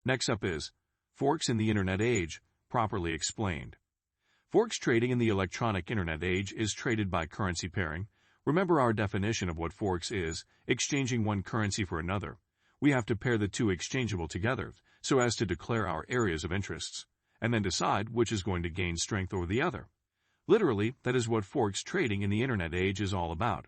Next up is Forex in the Internet Age, properly explained. Forex trading in the electronic Internet age is traded by currency pairing. Remember our definition of what Forex is, exchanging one currency for another. We have to pair the two exchangeable together so as to declare our areas of interests, and then decide which is going to gain strength over the other. Literally, that is what Forex trading in the Internet age is all about.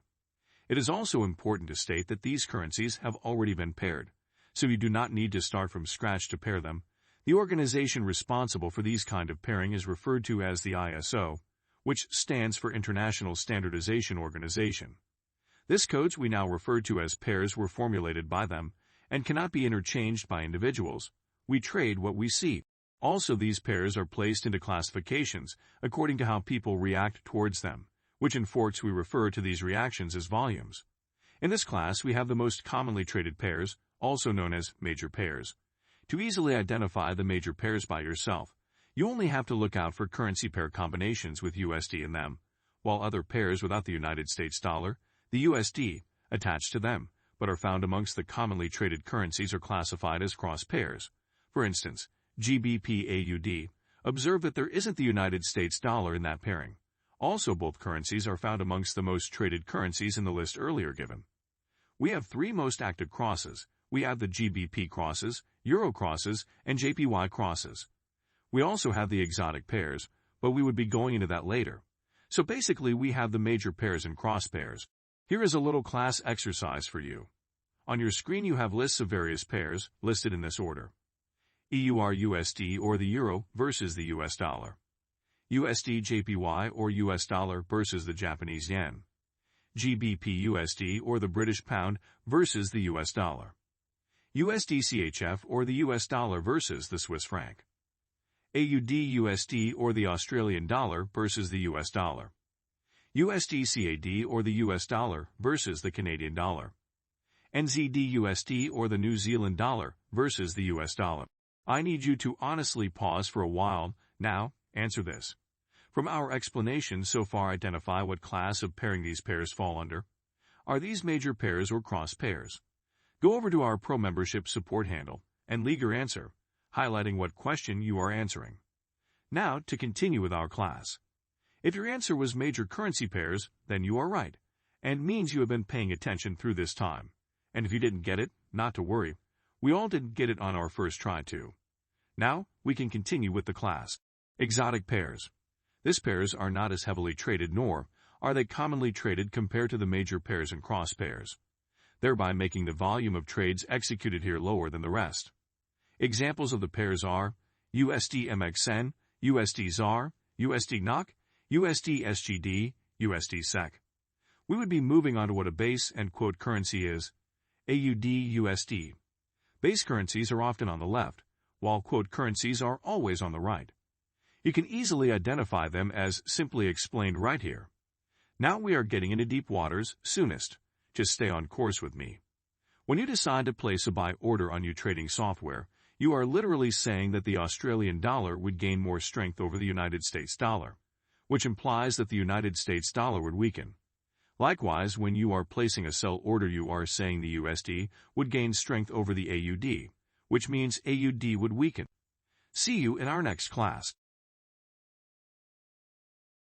It is also important to state that these currencies have already been paired, so you do not need to start from scratch to pair them. The organization responsible for these kind of pairing is referred to as the ISO, which stands for International Standardization Organization. This codes we now refer to as pairs were formulated by them and cannot be interchanged by individuals. We trade what we see. Also, these pairs are placed into classifications according to how people react towards them, which in Forex we refer to these reactions as volumes. In this class, we have the most commonly traded pairs, also known as major pairs. To easily identify the major pairs by yourself, you only have to look out for currency pair combinations with USD in them, while other pairs without the United States dollar, the USD, attached to them, but are found amongst the commonly traded currencies are classified as cross pairs. For instance, GBP-AUD, observe that there isn't the United States dollar in that pairing. Also, both currencies are found amongst the most traded currencies in the list earlier given. We have three most active crosses. We have the GBP crosses, Euro crosses, and JPY crosses. We also have the exotic pairs, but we would be going into that later. So basically we have the major pairs and cross pairs. Here is a little class exercise for you. On your screen you have lists of various pairs, listed in this order. EUR-USD or the Euro versus the US dollar. USD-JPY or US dollar versus the Japanese yen. GBP-USD or the British pound versus the US dollar. USD-CHF or the US dollar versus the Swiss franc. AUD-USD or the Australian dollar versus the US dollar. USD-CAD or the US dollar versus the Canadian dollar. NZD-USD or the New Zealand dollar versus the US dollar. I need you to honestly pause for a while. Now, answer this. From our explanation so far, identify what class of pairing these pairs fall under. Are these major pairs or cross pairs? Go over to our Pro Membership support handle and leave your answer, highlighting what question you are answering. Now, to continue with our class. If your answer was major currency pairs, then you are right, and means you have been paying attention through this time. And if you didn't get it, not to worry. We all didn't get it on our first try too. Now, we can continue with the class. Exotic pairs. These pairs are not as heavily traded, nor are they commonly traded compared to the major pairs and cross pairs, thereby making the volume of trades executed here lower than the rest. Examples of the pairs are USD-MXN, USD-ZAR, USD-NOK, USD-SGD, USD-SEK. We would be moving on to what a base and quote currency is, AUD-USD. Base currencies are often on the left, while quote currencies are always on the right. You can easily identify them as simply explained right here. Now we are getting into deep waters soonest. Just stay on course with me. When you decide to place a buy order on your trading software, you are literally saying that the Australian dollar would gain more strength over the United States dollar, which implies that the United States dollar would weaken. Likewise, when you are placing a sell order, you are saying the USD would gain strength over the AUD, which means AUD would weaken. See you in our next class.